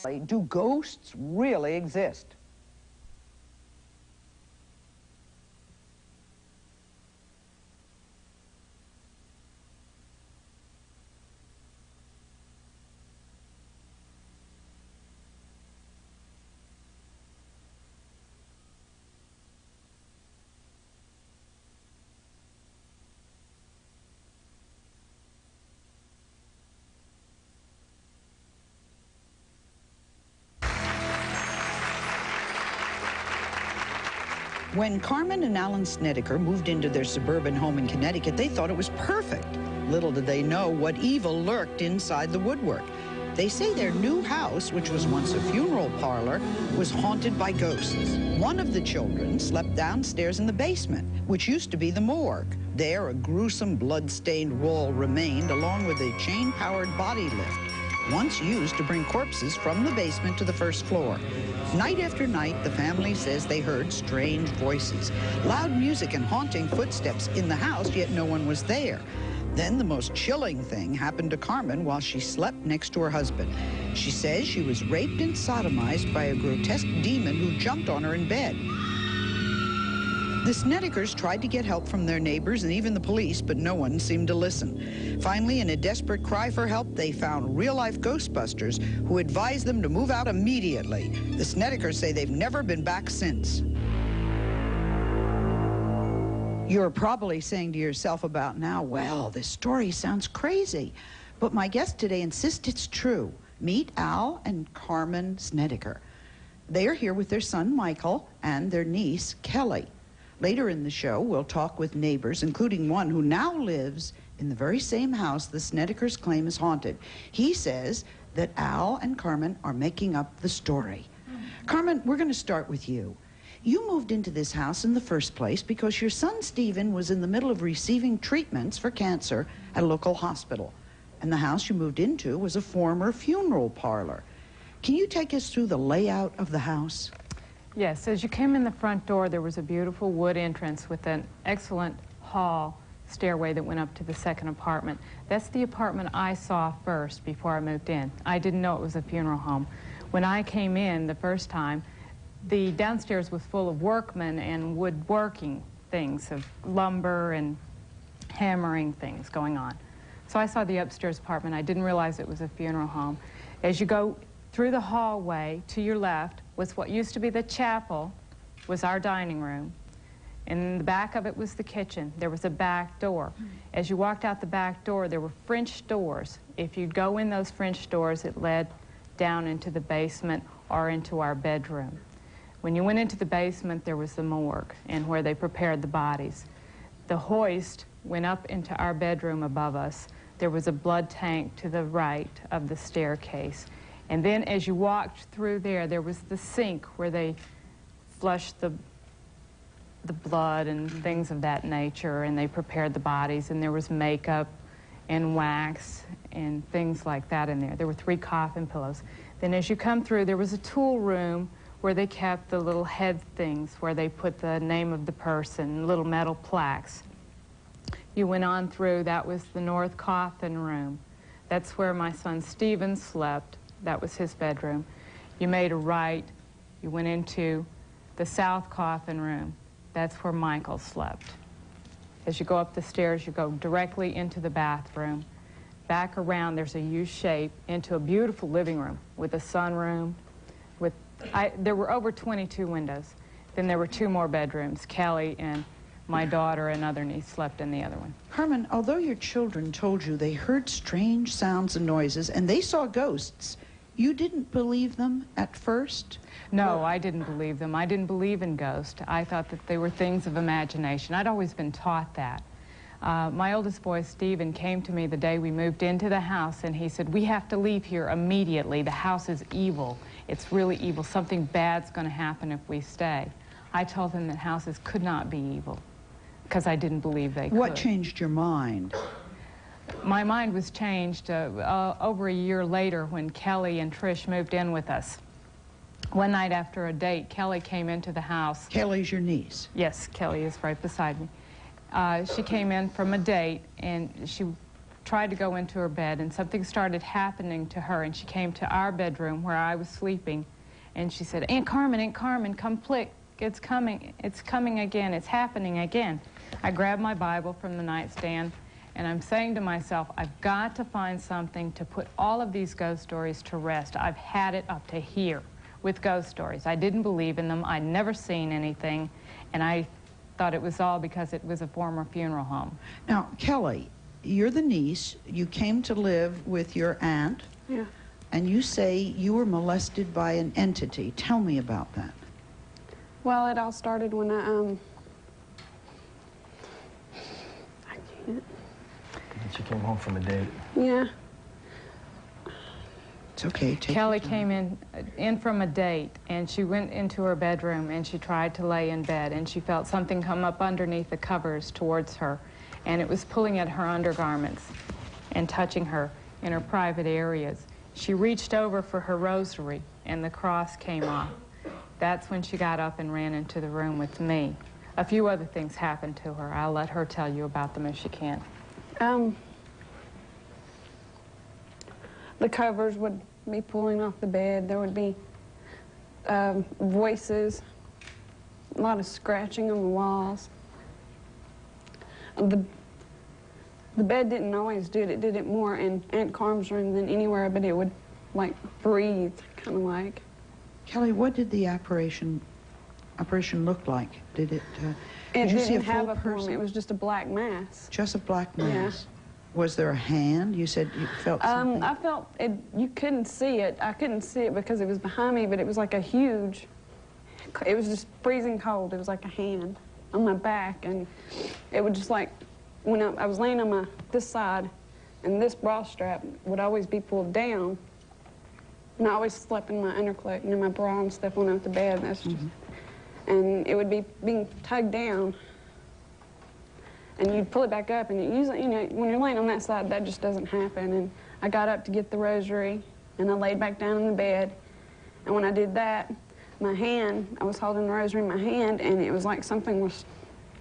Do ghosts really exist? When Carmen and Alan Snedeker moved into their suburban home in Connecticut, they thought it was perfect. Little did they know what evil lurked inside the woodwork. They say their new house, which was once a funeral parlor, was haunted by ghosts. One of the children slept downstairs in the basement, which used to be the morgue. There, a gruesome blood-stained wall remained, along with a chain-powered body lift, once used to bring corpses from the basement to the first floor. Night after night, the family says they heard strange voices, loud music and haunting footsteps in the house, yet no one was there. Then the most chilling thing happened to Carmen while she slept next to her husband. She says she was raped and sodomized by a grotesque demon who jumped on her in bed. The Snedekers tried to get help from their neighbors and even the police, but no one seemed to listen. Finally, in a desperate cry for help, they found real-life Ghostbusters who advised them to move out immediately. The Snedekers say they've never been back since. You're probably saying to yourself about now, well, this story sounds crazy. But my guest today insists it's true. Meet Al and Carmen Snedeker. They are here with their son, Michael, and their niece, Kelly. Later in the show, we'll talk with neighbors, including one who now lives in the very same house the Snedekers claim is haunted. He says that Al and Carmen are making up the story. Carmen, we're going to start with you. You moved into this house in the first place because your son Stephen was in the middle of receiving treatments for cancer at a local hospital. And the house you moved into was a former funeral parlor. Can you take us through the layout of the house? Yes, as you came in the front door, there was a beautiful wood entrance with an excellent hall stairway that went up to the second apartment. That's the apartment I saw first before I moved in. I didn't know it was a funeral home. When I came in the first time, the downstairs was full of workmen and woodworking things, of lumber and hammering things going on. So I saw the upstairs apartment. I didn't realize it was a funeral home. As you go through the hallway to your left was what used to be the chapel, was our dining room. In the back of it was the kitchen. There was a back door. As you walked out the back door, there were French doors. If you'd go in those French doors, it led down into the basement or into our bedroom. When you went into the basement, there was the morgue and where they prepared the bodies. The hoist went up into our bedroom above us. There was a blood tank to the right of the staircase. And then as you walked through there, there was the sink where they flushed the blood and things of that nature, and they prepared the bodies, and there was makeup and wax and things like that in there. There were 3 coffin pillows. Then as you come through, there was a tool room where they kept the little head things, where they put the name of the person, little metal plaques. You went on through, that was the north coffin room. That's where my son Stephen slept. That was his bedroom. You made a right, you went into the south coffin room. That's where Michael slept. As you go up the stairs, you go directly into the bathroom. Back around, there's a U shape into a beautiful living room with a sunroom. There were over 22 windows. Then there were 2 more bedrooms. Kelly and my daughter and other niece slept in the other one. Carmen, although your children told you they heard strange sounds and noises and they saw ghosts, you didn't believe them at first? No, I didn't believe them. I didn't believe in ghosts. I thought that they were things of imagination. I'd always been taught that. My oldest boy, Stephen, came to me the day we moved into the house, and he said, "We have to leave here immediately. The house is evil. It's really evil. Something bad's going to happen if we stay." I told him that houses could not be evil because I didn't believe they could. What changed your mind? My mind was changed over a year later when Kelly and Trish moved in with us. One night after a date, Kelly came into the house. Kelly's your niece? Yes, Kelly is right beside me. She came in from a date, and she tried to go into her bed, and something started happening to her, and she came to our bedroom where I was sleeping, and she said, Aunt Carmen, come quick, it's coming again, it's happening again. I grabbed my Bible from the nightstand, and I'm saying to myself, I've got to find something to put all of these ghost stories to rest. I've had it up to here with ghost stories. I didn't believe in them. I'd never seen anything, and I thought it was all because it was a former funeral home. Now, Kelly, you're the niece. You came to live with your aunt. Yeah. And you say you were molested by an entity. Tell me about that. Well, it all started when I can't. She came home from a date. Yeah. It's okay. Kelly came in from a date, and she went into her bedroom, and she tried to lay in bed, and she felt something come up underneath the covers towards her, and it was pulling at her undergarments and touching her in her private areas. She reached over for her rosary, and the cross came off. That's when she got up and ran into the room with me. A few other things happened to her. I'll let her tell you about them if she can. The covers would be pulling off the bed. There would be voices, a lot of scratching on the walls. The bed didn't always do it. It did it more in Aunt Carm's room than anywhere, but it would, like, breathe, kind of like. Kelly, what did the apparition look like? Did it, It did you see didn't a full have a form. person? It was just a black mass. Just a black mass? Yeah. Was there a hand? You said you felt something. I felt it. You couldn't see it. I couldn't see it because it was behind me, but it was like a huge, it was just freezing cold. It was like a hand on my back, and it would just like, when I was laying on this side, and this bra strap would always be pulled down, and I always slept in my undercloak, and in my bra and stuff when I went to bed. That's just, and it would be being tugged down. And you'd pull it back up, and it usually, you know, when you're laying on that side, that just doesn't happen. And I got up to get the rosary, and I laid back down in the bed. And when I did that, my hand, I was holding the rosary in my hand, and it was like something was,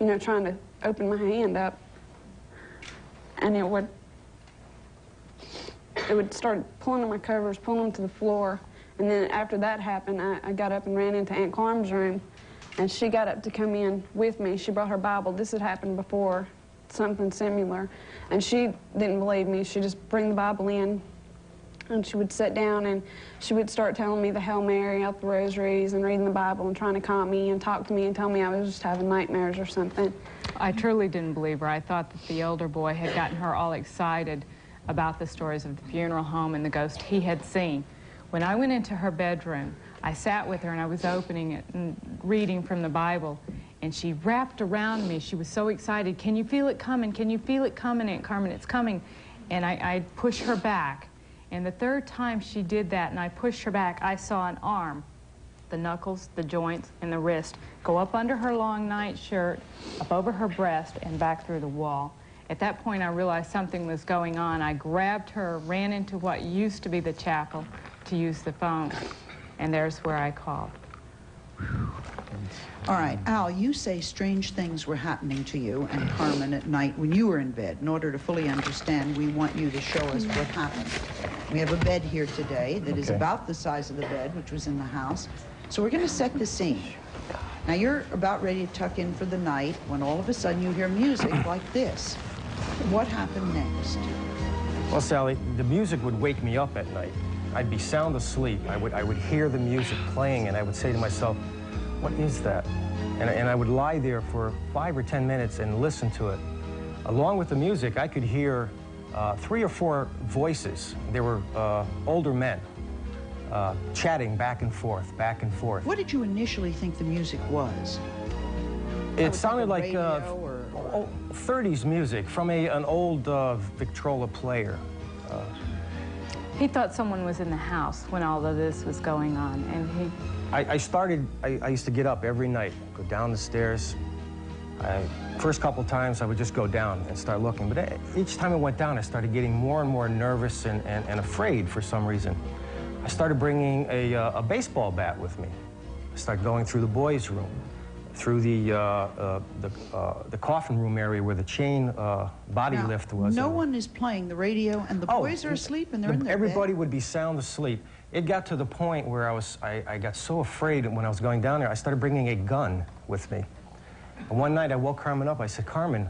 you know, trying to open my hand up. And it would start pulling on my covers, pulling them to the floor. And then after that happened, I got up and ran into Aunt Carm's room. And she got up to come in with me. She brought her Bible. This had happened before, something similar. And she didn't believe me. She'd just bring the Bible in, and she would sit down, and she would start telling me the Hail Mary out the rosaries and reading the Bible and trying to calm me and talk to me and tell me I was just having nightmares or something. I truly didn't believe her. I thought that the older boy had gotten her all excited about the stories of the funeral home and the ghost he had seen. When I went into her bedroom, I sat with her, and I was opening it and reading from the Bible, and she wrapped around me. She was so excited. Can you feel it coming? Can you feel it coming, Aunt Carmen? It's coming. And I pushed her back. And the third time she did that and I pushed her back, I saw an arm, the knuckles, the joints, and the wrist, go up under her long nightshirt, up over her breast, and back through the wall. At that point, I realized something was going on. I grabbed her, ran into what used to be the chapel to use the phone. And there's where I called. All right, Al, you say strange things were happening to you and Carmen at night when you were in bed. In order to fully understand, we want you to show us what happened. We have a bed here today that is about the size of the bed, which was in the house. So we're going to set the scene. Now, you're about ready to tuck in for the night when all of a sudden you hear music like this. What happened next? Well, Sally, the music would wake me up at night. I'd be sound asleep. I would hear the music playing, and I would say to myself, what is that? And I would lie there for 5 or 10 minutes and listen to it. Along with the music, I could hear 3 or 4 voices. They were older men chatting back and forth, back and forth. What did you initially think the music was? It sounded like 30s music from an old Victrola player. He thought someone was in the house when all of this was going on, and I used to get up every night, go down the stairs. First couple times, I would just go down and start looking. But each time I went down, I started getting more and more nervous and afraid for some reason. I started bringing a baseball bat with me. I started going through the boys' room, through the coffin room area where the chain body Now, lift was. no one is playing the radio, and the boys are asleep, and they're in their everybody bed. would be sound asleep. It got to the point where I got so afraid when I was going down there, I started bringing a gun with me. And one night I woke Carmen up. I said, Carmen,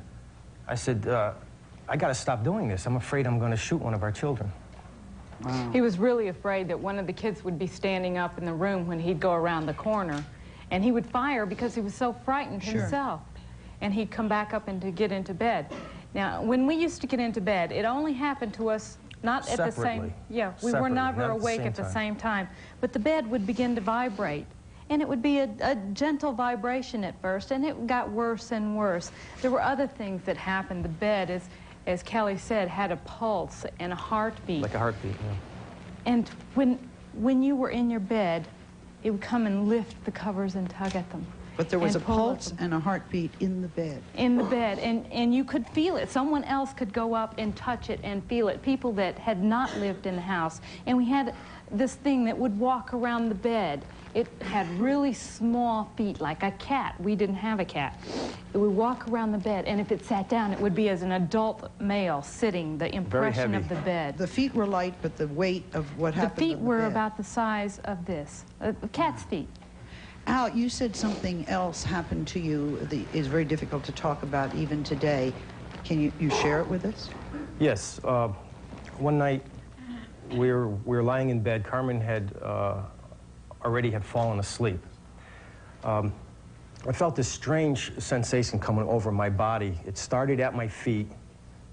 I said, I got to stop doing this. I'm afraid I'm going to shoot one of our children. Wow. He was really afraid that one of the kids would be standing up in the room when he'd go around the corner, and he would fire because he was so frightened himself. And he'd come back up and to get into bed. Now, when we used to get into bed, it only happened to us not at the same... Yeah, we were never awake at the same time. But the bed would begin to vibrate. And it would be a gentle vibration at first, and it got worse and worse. There were other things that happened. The bed, as Kelly said, had a pulse and a heartbeat. Like a heartbeat, yeah. And when you were in your bed, it would come and lift the covers and tug at them. But there was a pulse and a heartbeat in the bed. In the bed, and you could feel it. Someone else could go up and touch it and feel it. People that had not lived in the house. And we had this thing that would walk around the bed. It had really small feet, like a cat. We didn't have a cat. It would walk around the bed, and if it sat down, it would be as an adult male sitting, the impression of the bed. The feet were light, but the weight of what happened The feet on the were bed. about the size of this, a cat's feet. Al, you said something else happened to you that is very difficult to talk about even today. Can you share it with us? Yes. One night, we were lying in bed. Carmen had already had fallen asleep. I felt this strange sensation coming over my body. It started at my feet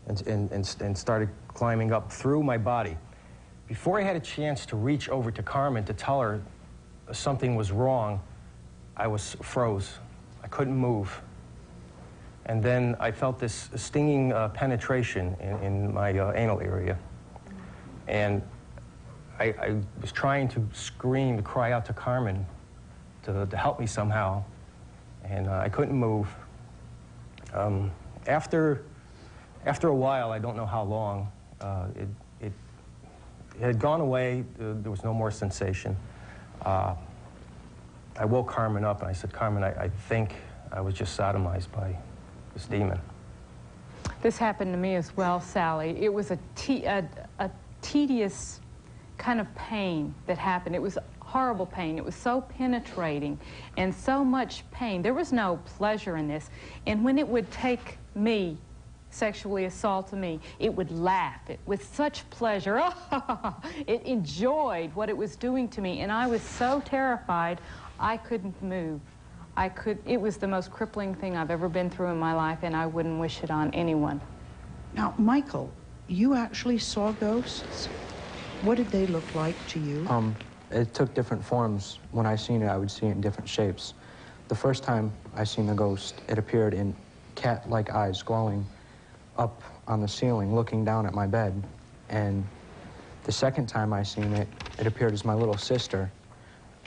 and started climbing up through my body. Before I had a chance to reach over to Carmen to tell her something was wrong, I was froze. I couldn't move. And then I felt this stinging penetration in my anal area. And I was trying to scream, to cry out to Carmen to help me somehow, and I couldn't move. After a while, I don't know how long, it had gone away. There was no more sensation. I woke Carmen up, and I said, Carmen, I think I was just sodomized by this demon. This happened to me as well, Sally. It was a tedious kind of pain that happened. It was horrible pain. It was so penetrating and so much pain. There was no pleasure in this. And when it would take me, sexually assault me, it would laugh with such pleasure. It enjoyed what it was doing to me, and I was so terrified I couldn't move. It was the most crippling thing I've ever been through in my life, and I wouldn't wish it on anyone. Now, Michael, you actually saw ghosts? What did they look like to you? It took different forms. When I seen it, I would see it in different shapes. The first time I seen the ghost, it appeared in cat-like eyes glowing up on the ceiling, looking down at my bed. And the second time I seen it, it appeared as my little sister.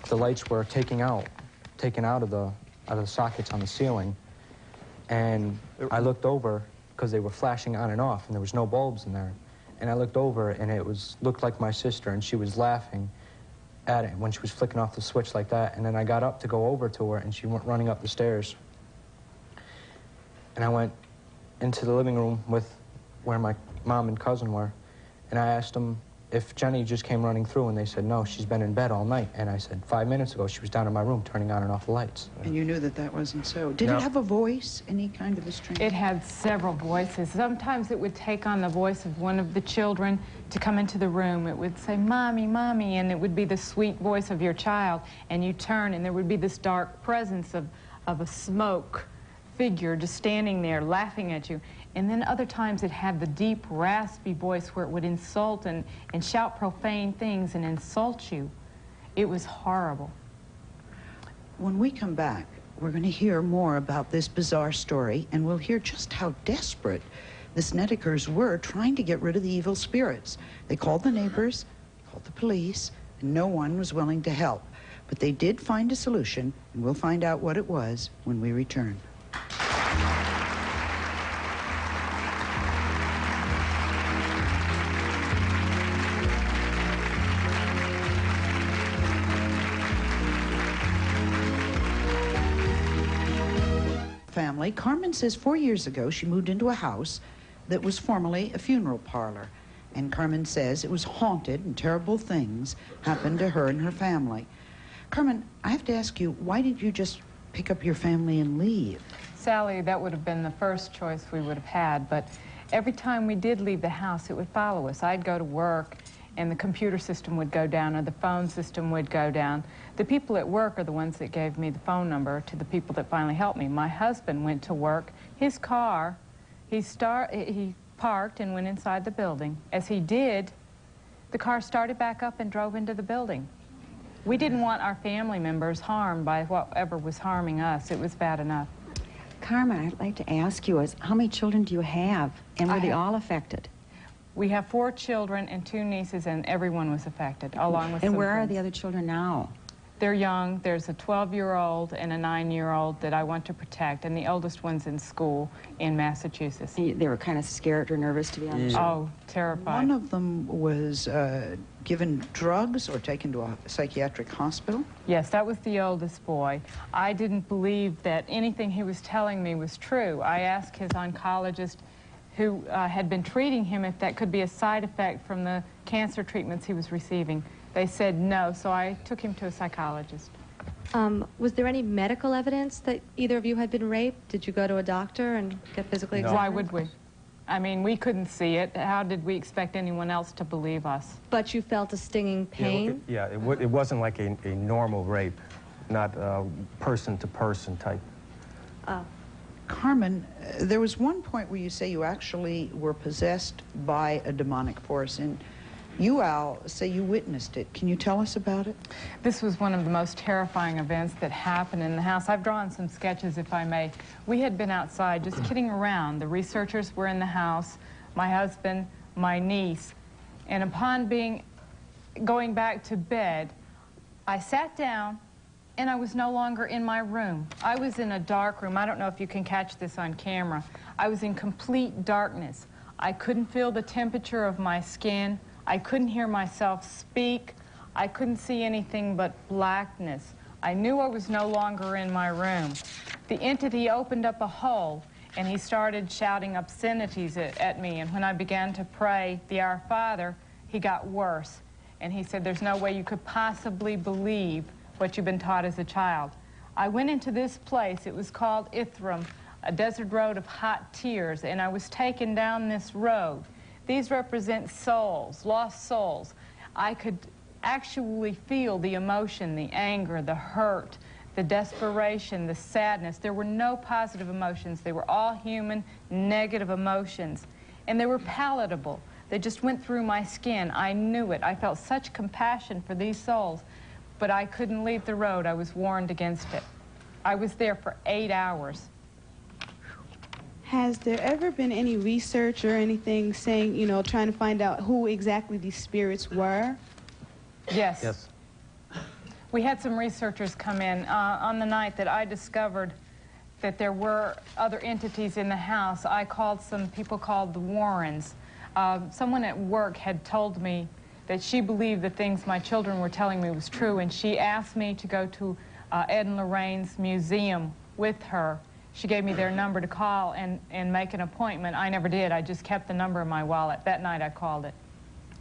The lights were taken out of the sockets on the ceiling. And I looked over, because they were flashing on and off, and there was no bulbs in there. And I looked over, and it looked like my sister, and she was laughing at it when she was flicking off the switch like that. And then I got up to go over to her, and she went running up the stairs. And I went into the living room where my mom and cousin were, and I asked them if Jenny just came running through, and they said, no, she's been in bed all night. And I said, 5 minutes ago, she was down in my room turning on and off the lights. And you knew that that wasn't so. Did it have a voice, any kind of a strange? It had several voices. Sometimes it would take on the voice of one of the children to come into the room. It would say, Mommy, Mommy, and it would be the sweet voice of your child. And you turn, and there would be this dark presence of a smoke figure just standing there laughing at you. And then other times it had the deep, raspy voice where it would insult and shout profane things and insult you. It was horrible. When we come back, we're going to hear more about this bizarre story, and we'll hear just how desperate the Snedekers were trying to get rid of the evil spirits. They called the neighbors, called the police, and no one was willing to help. But they did find a solution, and we'll find out what it was when we return. family, Carmen says 4 years ago she moved into a house that was formerly a funeral parlor. And Carmen says it was haunted and terrible things happened to her and her family. Carmen, I have to ask you, why did you just pick up your family and leave? Sally, that would have been the first choice we would have had, but every time we did leave the house, it would follow us. I'd go to work, and the computer system would go down, or the phone system would go down. The people at work are the ones that gave me the phone number to the people that finally helped me. My husband went to work. His car, he parked and went inside the building. As he did, the car started back up and drove into the building. We didn't want our family members harmed by whatever was harming us. It was bad enough. Carmen, I'd like to ask you, how many children do you have, and were they all affected? We have 4 children and 2 nieces, and everyone was affected, along with And some where are friends. the other children now? They're young. There's a 12-year-old and a 9-year-old that I want to protect, and the oldest one's in school in Massachusetts. They were kind of scared or nervous to be on the show. Oh, terrified. One of them was given drugs or taken to a psychiatric hospital? Yes, that was the oldest boy. I didn't believe that anything he was telling me was true. I asked his oncologist who had been treating him if that could be a side effect from the cancer treatments he was receiving. They said no, so I took him to a psychologist. Was there any medical evidence that either of you had been raped? Did you go to a doctor and get physically examined? Why would we? I mean, we couldn't see it. How did we expect anyone else to believe us? But you felt a stinging pain? It wasn't like a normal rape, not person-to-person type. Carmen, there was one point where you say you actually were possessed by a demonic force, and you, Al, say you witnessed it. Can you tell us about it? This was one of the most terrifying events that happened in the house. I've drawn some sketches, if I may. We had been outside just kidding around. The researchers were in the house, my husband, my niece, and upon going back to bed, I sat down and I was no longer in my room. I was in a dark room. I don't know if you can catch this on camera. I was in complete darkness. I couldn't feel the temperature of my skin. I couldn't hear myself speak. I couldn't see anything but blackness. I knew I was no longer in my room. The entity opened up a hole, and he started shouting obscenities at me. And when I began to pray the Our Father, he got worse. And he said, there's no way you could possibly believe what you've been taught as a child. I went into this place. It was called Ithram, a desert road of hot tears, and I was taken down this road. These represent souls, lost souls. I could actually feel the emotion, the anger, the hurt, the desperation, the sadness. There were no positive emotions. They were all human, negative emotions. And they were palatable. They just went through my skin. I knew it. I felt such compassion for these souls. But I couldn't leave the road. I was warned against it. I was there for 8 hours. Has there ever been any research or anything saying, you know, trying to find out who exactly these spirits were? Yes. Yes. We had some researchers come in on the night that I discovered that there were other entities in the house. I called some people called the Warrens. Someone at work had told me that she believed the things my children were telling me was true, and she asked me to go to Ed and Lorraine's museum with her. She gave me their number to call and make an appointment. I never did. I just kept the number in my wallet. That night I called it.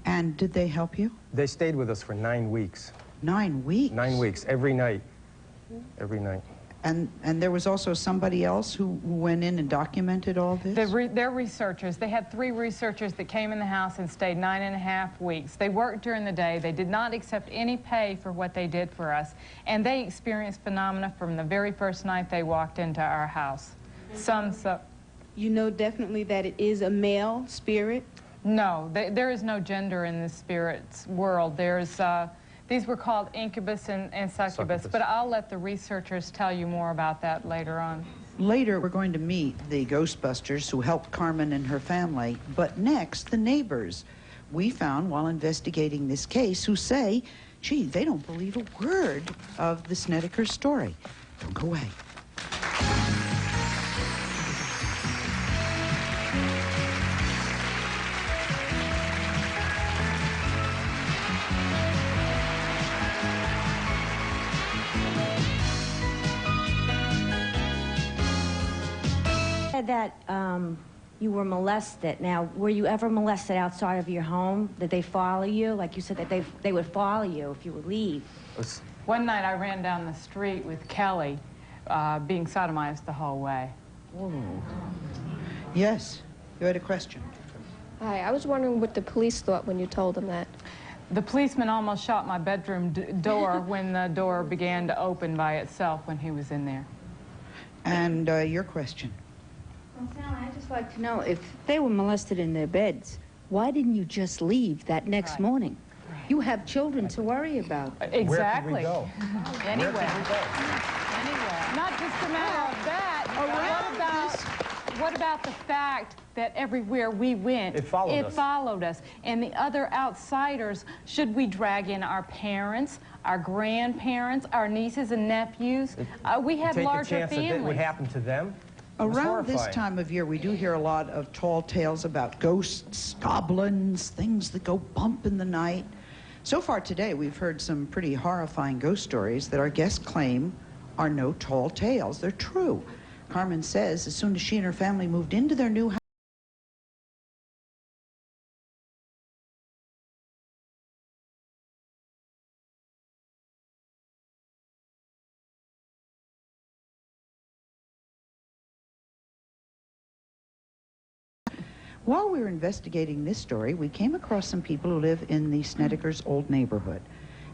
And did they help you? They stayed with us for 9 weeks. 9 weeks? 9 weeks, every night. Every night. And there was also somebody else who went in and documented all this? They're researchers. They had 3 researchers that came in the house and stayed 9.5 weeks. They worked during the day. They did not accept any pay for what they did for us. And they experienced phenomena from the very first night they walked into our house. You know definitely that it is a male spirit? No, there is no gender in the spirit's world. There's, these were called incubus and succubus, but I'll let the researchers tell you more about that later on. Later, we're going to meet the Ghostbusters who helped Carmen and her family, but next, the neighbors we found while investigating this case who say, gee, they don't believe a word of the Snedeker story. Don't go away. that you were molested. Now, were you ever molested outside of your home? Did they follow you? Like you said that they would follow you if you would leave. One night I ran down the street with Kelly, being sodomized the whole way. Ooh. Yes, you had a question. Hi, I was wondering what the police thought when you told them that. The policeman almost shot my bedroom door when the door began to open by itself when he was in there. And your question? Well, Sally, I'd just like to know, if they were molested in their beds, why didn't you just leave that next morning? You have children to worry about. Exactly. Where can we go? Anywhere. Where can we go? Anywhere. Not just a matter of that. What about the fact that everywhere we went, it followed us. And the other outsiders, should we drag in our parents, our grandparents, our nieces and nephews? We had larger families. That it would happen to them? Around this time of year, we do hear a lot of tall tales about ghosts, goblins, things that go bump in the night. So far today, we've heard some pretty horrifying ghost stories that our guests claim are no tall tales. They're true. Carmen says as soon as she and her family moved into their new house, while we were investigating this story, we came across some people who live in the Snedeker's old neighborhood.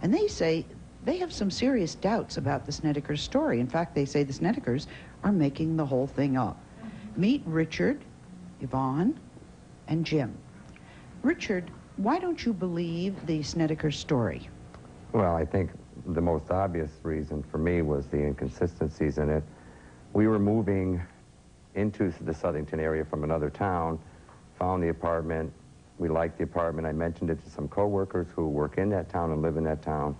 And they say they have some serious doubts about the Snedeker's story. In fact, they say the Snedekers are making the whole thing up. Meet Richard, Yvonne, and Jim. Richard, why don't you believe the Snedeker's story? Well, I think the most obvious reason for me was the inconsistencies in it. We were moving into the Southington area from another town, found the apartment. We liked the apartment. I mentioned it to some coworkers who work in that town and live in that town.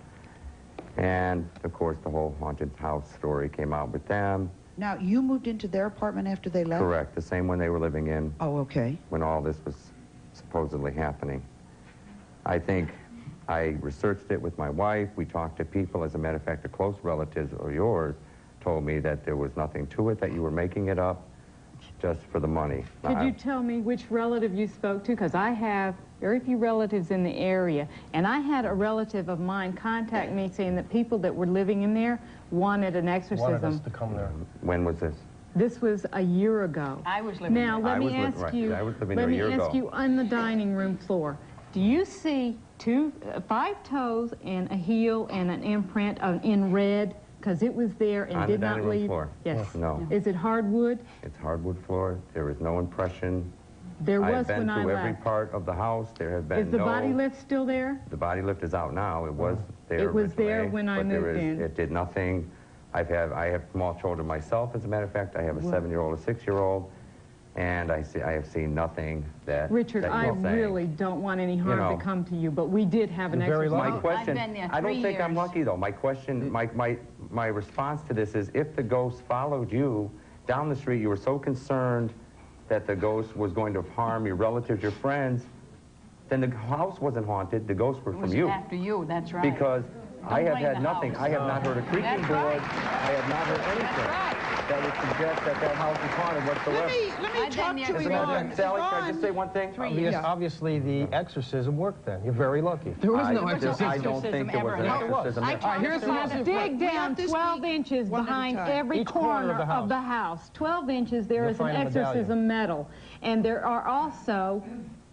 And, of course, the whole haunted house story came out with them. Now, you moved into their apartment after they left? Correct. The same one they were living in. Oh, okay. When all this was supposedly happening. I think I researched it with my wife. We talked to people. As a matter of fact, a close relative of yours told me that there was nothing to it, that you were making it up just for the money. Could you tell me which relative you spoke to? Because I have very few relatives in the area, and I had a relative of mine contact me saying that people that were living in there wanted an exorcism. Wanted us to come there. When was this? This was a year ago. I was living now, there. Let me ask you on the dining room floor, do you see 5 toes and a heel and an imprint in red? Because it was there and on did the not dining room leave. Floor. Yes. No. Is it hardwood? It's hardwood floor. There is no impression. There was when I left. I've been to every part of the house. There have been Is the body lift still there? The body lift is out now. It was there. It was there when I moved in. It did nothing. I have small children myself, as a matter of fact. I have a 7-year-old, a 6-year-old, and I have seen nothing that. Richard, that I really don't want any harm to come to you, but we did have an exorcism. My question, I don't think I'm lucky though. My question, my response to this is, if the ghost followed you down the street, you were so concerned that the ghost was going to harm your relatives, your friends, then the house wasn't haunted. The ghosts were from you. After you, that's right. Because I have had nothing. House. I have not heard a creaking board. I have not heard anything that would suggest that house is haunted whatsoever. Let me talk to Yvonne. Sally, can I just say one thing? Obviously, the exorcism worked then. You're very lucky. There was no exorcism. I don't think there was an exorcism. Here's the dig down 12 inches behind every corner of the house. 12 inches, there is an exorcism medal. And there are also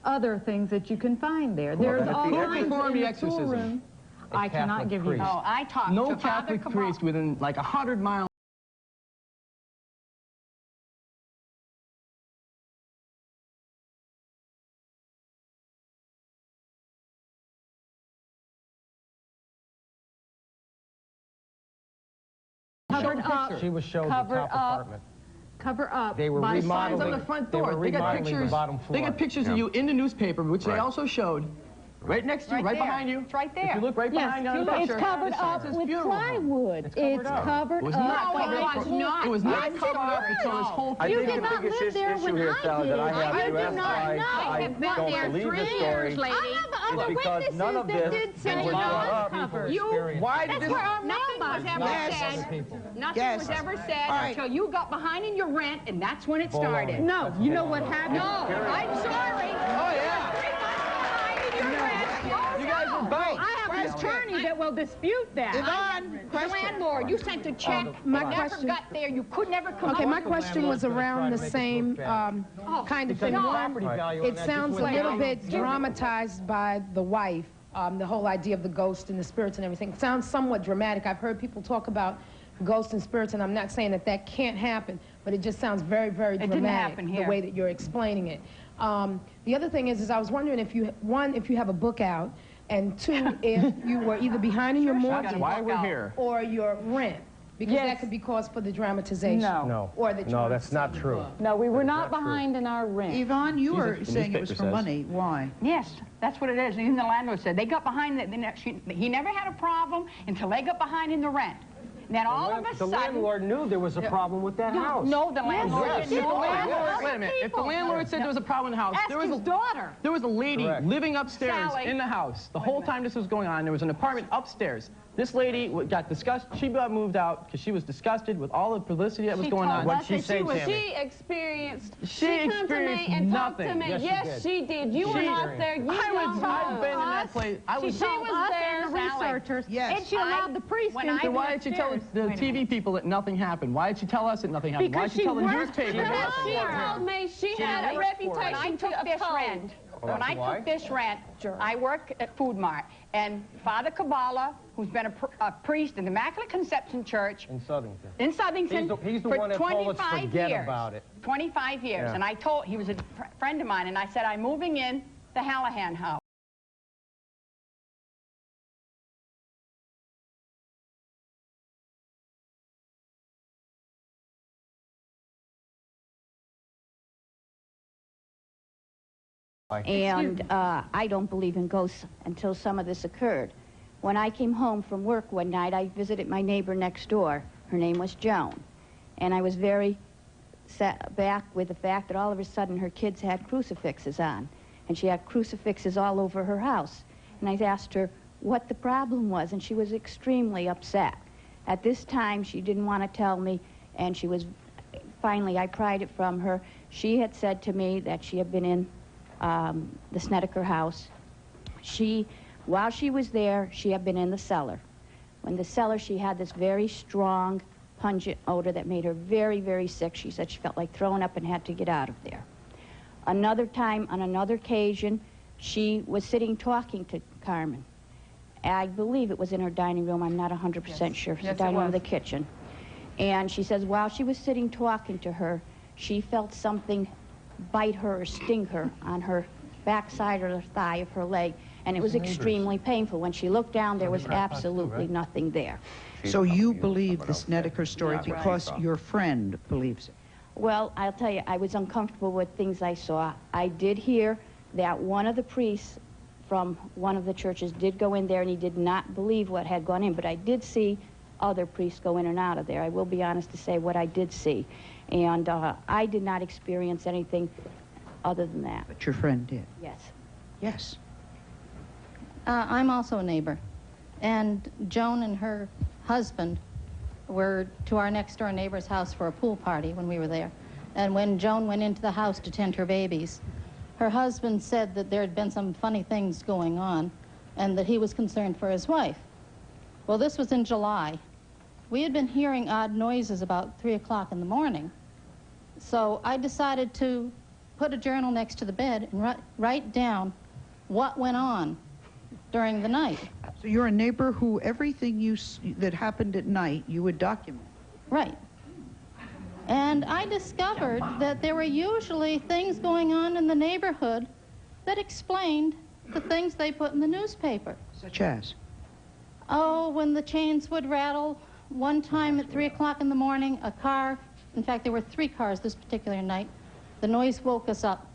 other things that you can find there. There's all kinds in the tool room. I cannot give you that. Oh, I talked to no Catholic priest within like 100 miles. Covered up. She was showed the top apartment. Cover up. They were remodeling on the front door. They got pictures. They got pictures of you in the newspaper, which they also showed. Right next to you, right behind you. It's right there. If you look right behind you on the picture. It's covered up with plywood. It's covered up. No, it was not covered up until this whole thing. I think the biggest issue here, Sally, that I have, you asked why I don't believe the story. is because none of this was brought up. Why did That's this... where our nothing was ever said. Nothing was ever said until you got behind in your rent, and that's when it started. No, you know what happened? No, I'm sorry. Oh, yeah. 3 months behind in your rent. Oh, You guys are both. I have an attorney that will dispute that. Yvonne, The landlord, you sent a check. My never question- got there. You could never come Okay, up my with question was around the same kind of thing. One, it sounds a little bit dramatized by the wife, the whole idea of the ghost and the spirits and everything. It sounds somewhat dramatic. I've heard people talk about ghosts and spirits, and I'm not saying that that can't happen, but it just sounds very, very dramatic, didn't happen here. the way that you're explaining it. The other thing is I was wondering if you, one, if you have a book out, and two, if you were either behind in your mortgage Why we're here. or your rent, because that could be cause for the dramatization. No. Or that No, that's not true. No, we were not behind in our rent. Yvonne, you were The saying it was for newspaper says. money. Why? Yes, that's what it is. Even the landlord said they got behind. He never had a problem until they got behind in the rent. Then all of a The sudden, landlord knew there was a problem with that house. No, the landlord Yes. didn't. The landlord- Wait a minute. If the landlord said there was a problem in the house, Ask there was his daughter. There was a lady Correct. living upstairs Sally. in the house. The whole time this was going on, there was an apartment upstairs. This lady got disgusted. She got moved out because she was disgusted with all the publicity that was going on. What'd she say, She Tammy? experienced. She come to me experienced and nothing. talked to me. Yes, she Yes, did. she did. You were not there. You I've been in that place. She was there. and the researchers, Yes. and she allowed the priest when in. I Then why did she tell the TV people that nothing happened? Why did she tell us that nothing happened? Why did she tell the newspaper that nothing She happened? told me she had a When I reputation took to this uphold. rent, when I Why? took this rent, I work at Food Mart, and Father Kabbalah, who's been a priest in the Immaculate Conception Church In Southington. in Southington He's the for one that told us 25 forget years. about it. 25 years, Yeah. and I told, he was a friend of mine, and I said, I'm moving in the Hallahan house. And I don't believe in ghosts until some of this occurred. When I came home from work one night, I visited my neighbor next door. Her name was Joan. And I was very set back with the fact that all of a sudden her kids had crucifixes on. And she had crucifixes all over her house. And I asked her what the problem was, and she was extremely upset. At this time, she didn't want to tell me, and she was, finally, I pried it from her. She had said to me that she had been in the Snedeker house. While she was there, she had been in the cellar. In the cellar, she had this very strong, pungent odor that made her very, very sick. She said she felt like throwing up and had to get out of there. Another time, on another occasion, she was sitting talking to Carmen. I believe it was in her dining room. I'm not 100% sure. It's the dining room or the kitchen. And she says while she was sitting talking to her, she felt something bite her or sting her on her backside or the thigh of her leg, and it was extremely painful. When she looked down, there was absolutely nothing there. So you believe the Snedeker story because your friend believes it? Well, I'll tell you, I was uncomfortable with things I saw. I did hear that one of the priests from one of the churches did go in there, and he did not believe what had gone in, but I did see other priests go in and out of there. I will be honest to say what I did see. And I did not experience anything other than that. But your friend did? Yes. Yes. I'm also a neighbor. And Joan and her husband were to our next door neighbor's house for a pool party when we were there. And when Joan went into the house to tend her babies, her husband said that there had been some funny things going on and that he was concerned for his wife. Well, this was in July. We had been hearing odd noises about 3 o'clock in the morning. So I decided to put a journal next to the bed and write down what went on during the night. So you're a neighbor who everything that happened at night you would document? Right. And I discovered that there were usually things going on in the neighborhood that explained the things they put in the newspaper. Such as? Oh, when the chains would rattle. One time at 3 o'clock in the morning, a car, in fact, there were 3 cars this particular night, the noise woke us up.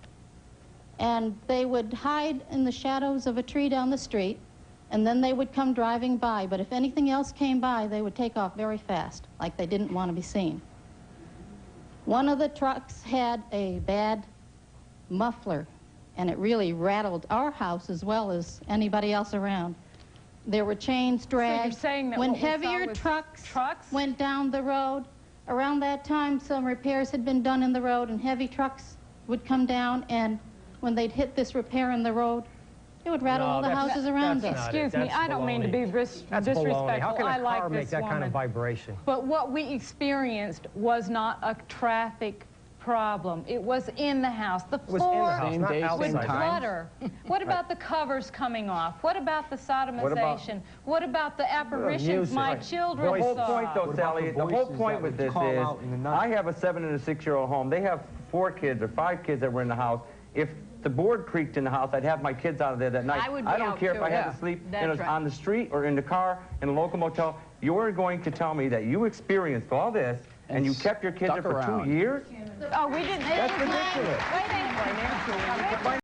And they would hide in the shadows of a tree down the street, and then they would come driving by. But if anything else came by, they would take off very fast, like they didn't want to be seen. One of the trucks had a bad muffler, and it really rattled our house as well as anybody else around. There were chains dragged. So you're saying that when what we saw heavier was trucks went down the road, around that time some repairs had been done in the road, and heavy trucks would come down, and when they'd hit this repair in the road, it would rattle all the houses around us. Excuse me, I don't mean to be disrespectful. How can I a like car this make that kind of vibration? But what we experienced was not a traffic problem. It was in the house. The floor was clutter. What about the covers coming off? What about the sodomization? What about the apparitions my children saw? The whole point, though, Sally, the whole point with this is, I have a 7- and a 6-year-old home. They have 4 kids or 5 kids that were in the house. If the board creaked in the house, I'd have my kids out of there that night. I don't care if I had to sleep on the street or in the car, in a local motel. You're going to tell me that you experienced all this and you kept your kids there for 2 years? Oh, we didn't. That's ridiculous. Wait.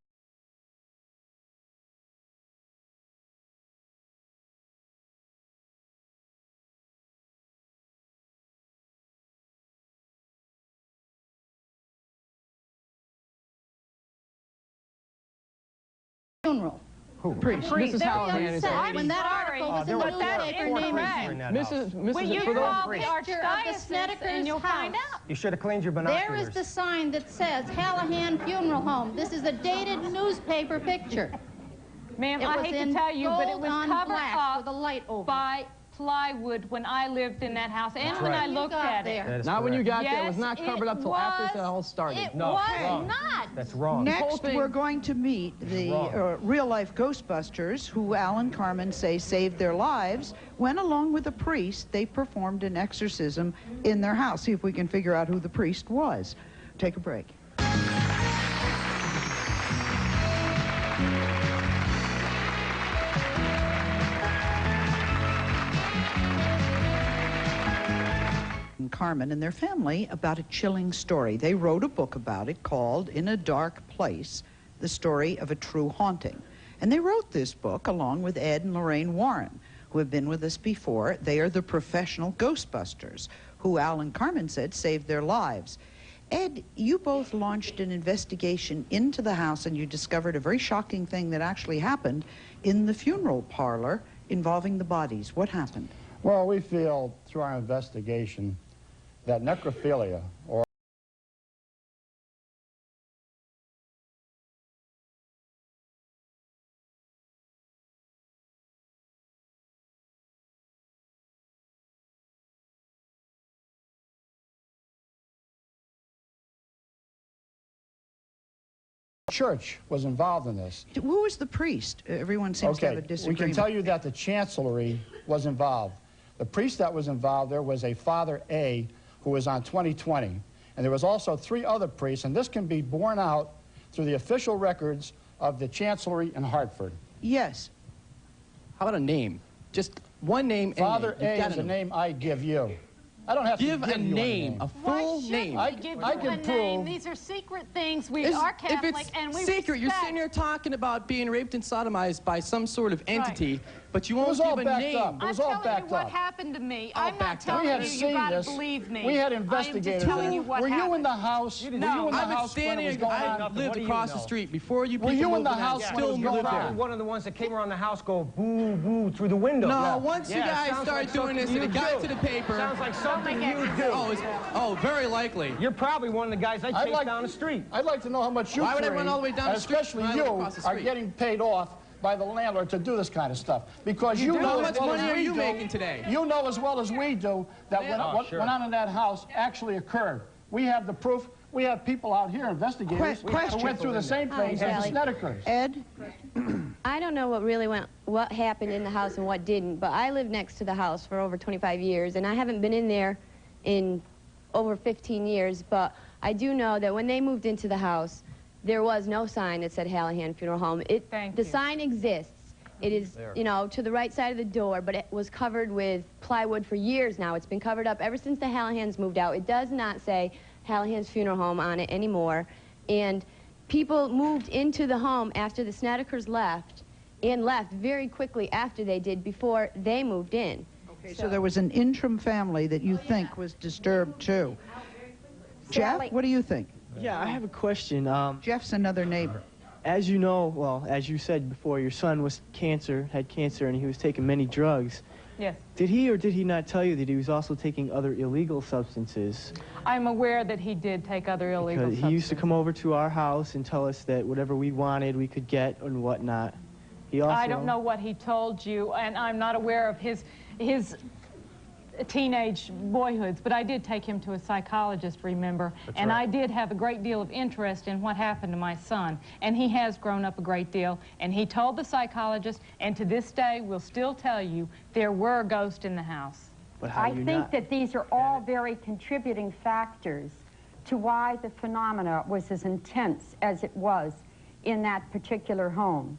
Funeral. Priest. Mrs. Hallahan is when that article was in the newspaper You call the archdiocese and you'll find out. You should have cleaned your binoculars. There is the sign that says Hallahan Funeral Home. This is a dated newspaper picture. Ma'am, I hate to tell you, but it was covered up with a light over by plywood when I lived in that house and when I looked at it. Not when you got there. It was not covered up till after the whole started. It was not. That's wrong. Next, we're going to meet the real-life Ghostbusters, who Alan Carmen say saved their lives when, along with a priest, they performed an exorcism in their house. See if we can figure out who the priest was. Take a break. Carmen and their family about a chilling story. They wrote a book about it called In a Dark Place, the story of a true haunting. And they wrote this book along with Ed and Lorraine Warren, who have been with us before. They are the professional Ghostbusters, who Alan Carmen said saved their lives. Ed, you both launched an investigation into the house, and you discovered a very shocking thing that actually happened in the funeral parlor involving the bodies. What happened? Well, we feel through our investigation that necrophilia, or church was involved in this. Who was the priest? Everyone seems to have a disagreement. We can tell you that the chancellery was involved. The priest that was involved there was a Father A, who was on 2020. And there was also 3 other priests, and this can be borne out through the official records of the chancellery in Hartford. Yes. How about a name? Just one name. Father A is a name I give you. I don't have to give a name, a full name. I can prove. These are secret things. We are Catholic, if it's and we secret, you're sitting here talking about being raped and sodomized by some sort of entity, but you won't give a name. It was all backed up. I'm telling you what happened to me. I'm not telling you. You gotta believe me. We had investigators. I am just telling you what happened. Were you in the house? No, I was standing. I lived across the street before you people moved in. I still lived there. One of the ones that came around the house go boo boo through the window. No, once you guys started doing this and it got to the paper. Sounds like something you do. Oh, very likely. You're probably one of the guys I chased down the street. I'd like to know how much you, why would I run all the way down the street? Especially you are getting paid off by the landlord to do this kind of stuff. Because you know how much money are you making today? You know as well as we do that what went on in that house actually occurred. We have the proof. We have people out here, investigators, who went through the same thing as the Snedekers. Ed? I don't know what happened in the house and what didn't, but I lived next to the house for over 25 years, and I haven't been in there in over 15 years, but I do know that when they moved into the house, there was no sign that said Hallahan Funeral Home. The sign exists. It is, you know, to the right side of the door, but it was covered with plywood for years now. It's been covered up ever since the Hallahans moved out. It does not say Hallahan's Funeral Home on it anymore. And people moved into the home after the Snedekers left, and left very quickly after they did, before they moved in. Okay, so there was an interim family that you think was disturbed too. Jeff, what do you think? Yeah, I have a question. Jeff's another neighbor. As you know, well, as you said before, your son had cancer, and he was taking many drugs. Yes. Did he or did he not tell you that he was also taking other illegal substances? I'm aware that he did take other illegal substances. He used to come over to our house and tell us that whatever we wanted, we could get and whatnot. He also... I don't know what he told you, and I'm not aware of his teenage boyhoods, but I did take him to a psychologist, remember? That's and right. I did have a great deal of interest in what happened to my son, and he has grown up a great deal, and he told the psychologist, and to this day will still tell you, there were ghosts in the house. But how I you think not? that these are all very contributing factors to why the phenomena was as intense as it was in that particular home.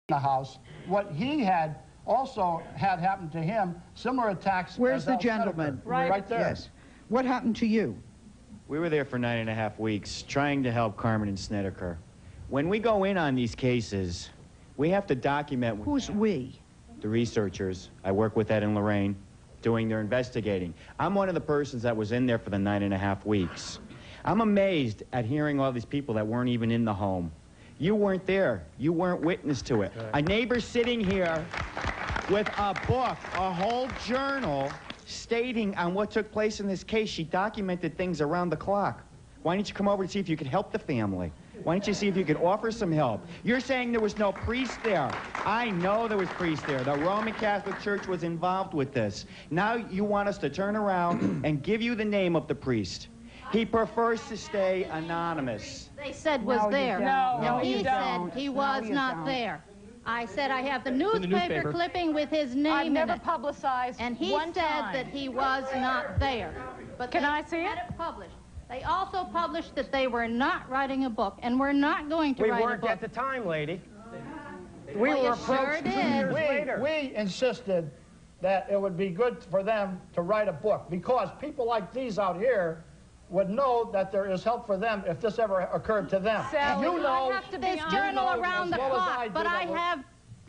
The house. What he had also had happened to him, similar attacks. Where's as the Al gentleman? Snedeker. Right there. Yes. What happened to you? We were there for 9.5 weeks trying to help Carmen and Snedeker. When we go in on these cases, we have to document... Who's we? The researchers. I work with Ed and Lorraine doing their investigating. I'm one of the persons that was in there for the 9.5 weeks. I'm amazed at hearing all these people that weren't even in the home. You weren't there. You weren't witness to it. A neighbor sitting here with a book, a whole journal, stating on what took place in this case. She documented things around the clock. Why didn't you come over to see if you could help the family? Why didn't you see if you could offer some help? You're saying there was no priest there. I know there was priest there. The Roman Catholic Church was involved with this. Now you want us to turn around and give you the name of the priest. He prefers to stay anonymous. They said was there. No, he you don't. said he was not there. I said I have the newspaper clipping with his name I've in never it. publicized And he one said time. that he was not there. But Can they I see had it? published. They also published that they were not writing a book and were not going to We write a weren't book. at the time, lady. We Well, were you sure approached 2 did. years later. We insisted that it would be good for them to write a book because people like these out here would know that there is help for them if this ever occurred to them. Sally, you know, I have to be This honest. journal know around the as well as I clock, do but that I we're- have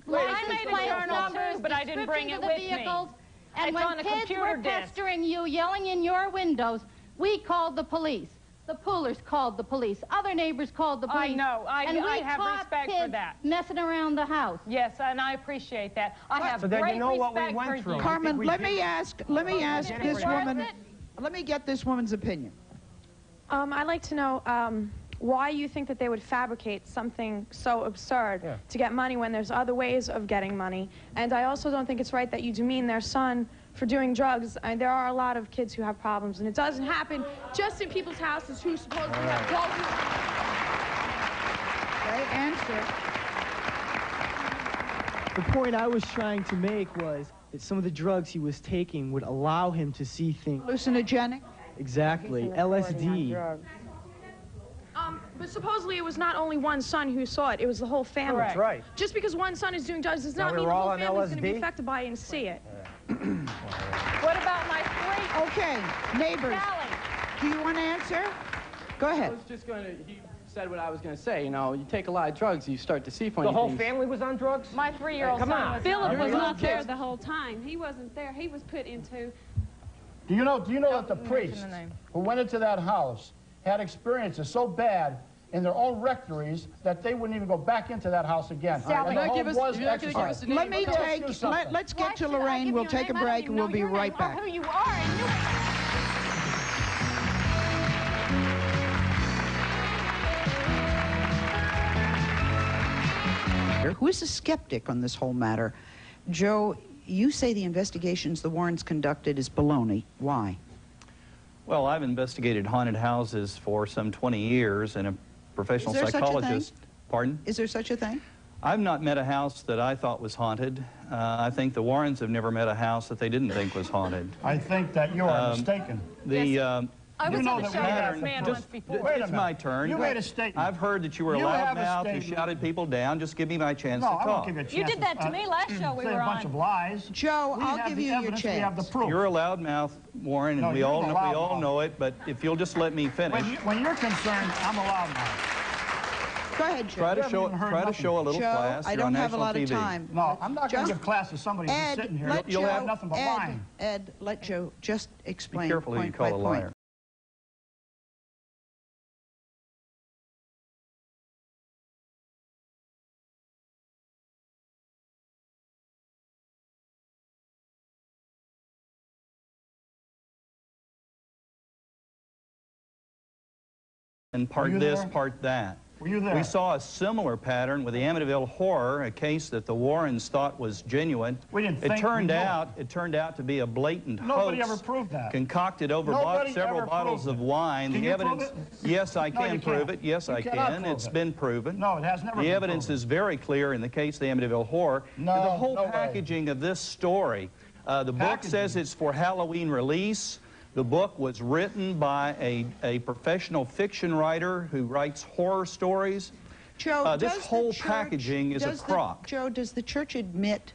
I license made a plate journal numbers, too, but I didn't bring it descriptions of the with me. vehicles, and It's when on a kids computer were disk. pestering you, yelling in your windows, we called the police. The Poolers called the police. Other neighbors called the I police. know. And we I have caught respect kids for that. messing around the house. Yes, and I appreciate that. I have So then great you know what we respect went for through. you. Carmen, we let did- me ask this woman. Let me get this woman's opinion. I'd like to know why you think that they would fabricate something so absurd to get money when there's other ways of getting money. And I also don't think it's right that you demean their son for doing drugs. I mean, there are a lot of kids who have problems, and it doesn't happen just in people's houses who supposedly have drugs. Okay, answer. The point I was trying to make was that some of the drugs he was taking would allow him to see things. Hallucinogenic? Exactly. LSD. But supposedly it was not only one son who saw it, it was the whole family. That's right. Just because one son is doing drugs does Now not we mean were the all whole on family is going to be LSD? affected by it and see it. What about my three? Okay, neighbors. Sally. Do you want to answer? Go I ahead. was just going to, he said what I was going to say. You know, you take a lot of drugs, you start to see funny The whole things. family was on drugs? My 3-year-old Come son on. was Philip was You're not little there kids. the whole time. He wasn't there. He was put into... do you know that the priest who went into that house had experiences so bad in their own rectories that they wouldn't even go back into that house again. Sally, And the home was exercised. Let's get to Lorraine. We'll take a break and we'll be right back. Who you are? I knew it. Who's a skeptic on this whole matter? Joe, you say the investigations the Warrens conducted is baloney. Why? Well, I've investigated haunted houses for some 20 years, and a professional Is there such a psychologist. thing? Pardon? Is there such a thing? I've not met a house that I thought was haunted. I think the Warrens have never met a house that they didn't think was haunted. I think that you are mistaken. I was on the show with pattern. this man once before. It's my turn. You made a statement. I've heard that you were a loudmouth, you shouted people down. Just give me my chance to talk. I won't give you a chance. You did that to me last show we say were a bunch on. of lies. Joe, I'll give you your chance. We have the proof. You're a loudmouth, Warren, and No, we all you're the loudmouth. know it, but if you'll just let me finish. When you're concerned, I'm a loudmouth. Go ahead, Joe. Try to show a little Joe, class. I You're don't on have a national lot of TV. time. No, I'm not going to give class to somebody who's Ed, sitting here. let You'll Joe, have nothing but lying. Ed, let Joe just explain. Be careful who you point call by a point. liar. And part this, part that. Were you there? We saw a similar pattern with the Amityville Horror, a case that the Warrens thought was genuine. We didn't It think turned we out to be a blatant Nobody hoax. ever proved that. Concocted over several bottles of wine. Can the you evidence. prove it? Yes, I No, can you prove can't. it. Yes, You I cannot can. prove It's it. been proven. No, it has never The been evidence proven. is very clear in the case of the Amityville Horror. No, and the whole no way. packaging of this story. The book says it's for Halloween release. The book was written by a professional fiction writer who writes horror stories. Joe, This does the whole church- packaging is a does the- crock. Joe, does the church admit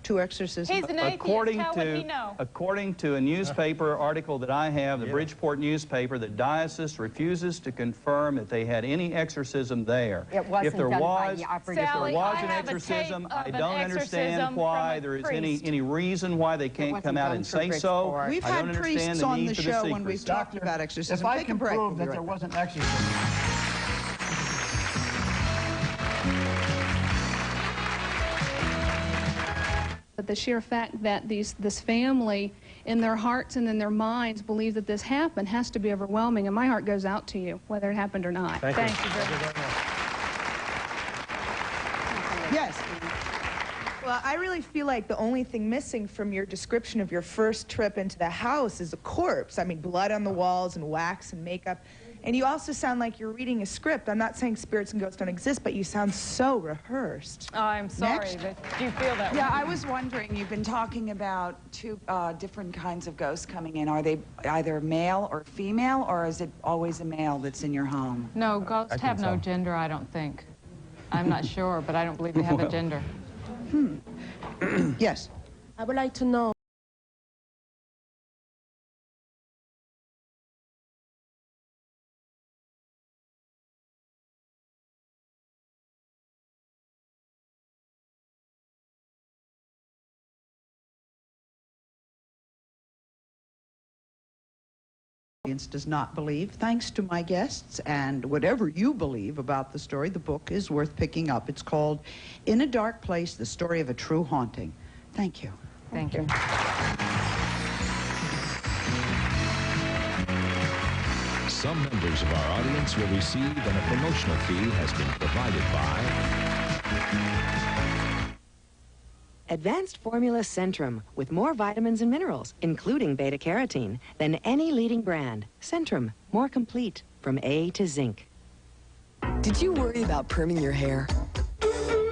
to exorcism? He's an atheist. How would he know? According to a newspaper article that I have, the Bridgeport newspaper, the diocese refuses to confirm that they had any exorcism there. It wasn't if there done by was, the operative. if there Sally, was I an have a exorcism, tape I of an don't understand exorcism why from a there is priest. any reason why they can't come out and say so. We've I had don't understand priests the on need the for show when secrecy. we've talked about exorcism. If I Take a can break. prove We'll that be there right wasn't exorcism, But the sheer fact that this family, in their hearts and in their minds, believe that this happened has to be overwhelming, and my heart goes out to you, whether it happened or not. Thank you very much. Yes. Well, I really feel like the only thing missing from your description of your first trip into the house is a corpse. I mean, blood on the walls and wax and makeup. And you also sound like you're reading a script. I'm not saying spirits and ghosts don't exist, but you sound so rehearsed. Oh, I'm sorry, Next. but do you feel that way? Yeah, I was wondering, you've been talking about two different kinds of ghosts coming in. Are they either male or female, or is it always a male that's in your home? No, ghosts have no gender, I don't think. I'm not sure, but I don't believe they have a gender. Yes. I would like to know. Audience does not believe. Thanks to my guests and whatever you believe about the story, the book is worth picking up. It's called In a Dark Place, The Story of a True Haunting. Thank you. Thank you. Some members of our audience will receive, and a promotional fee has been provided by Advanced Formula Centrum with more vitamins and minerals, including beta-carotene, than any leading brand. Centrum, more complete from A to Zinc. Did you worry about perming your hair?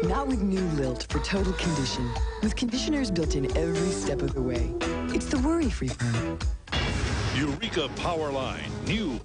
Not with new Lilt for total condition. With conditioners built in every step of the way. It's the worry-free perm. Eureka Powerline, new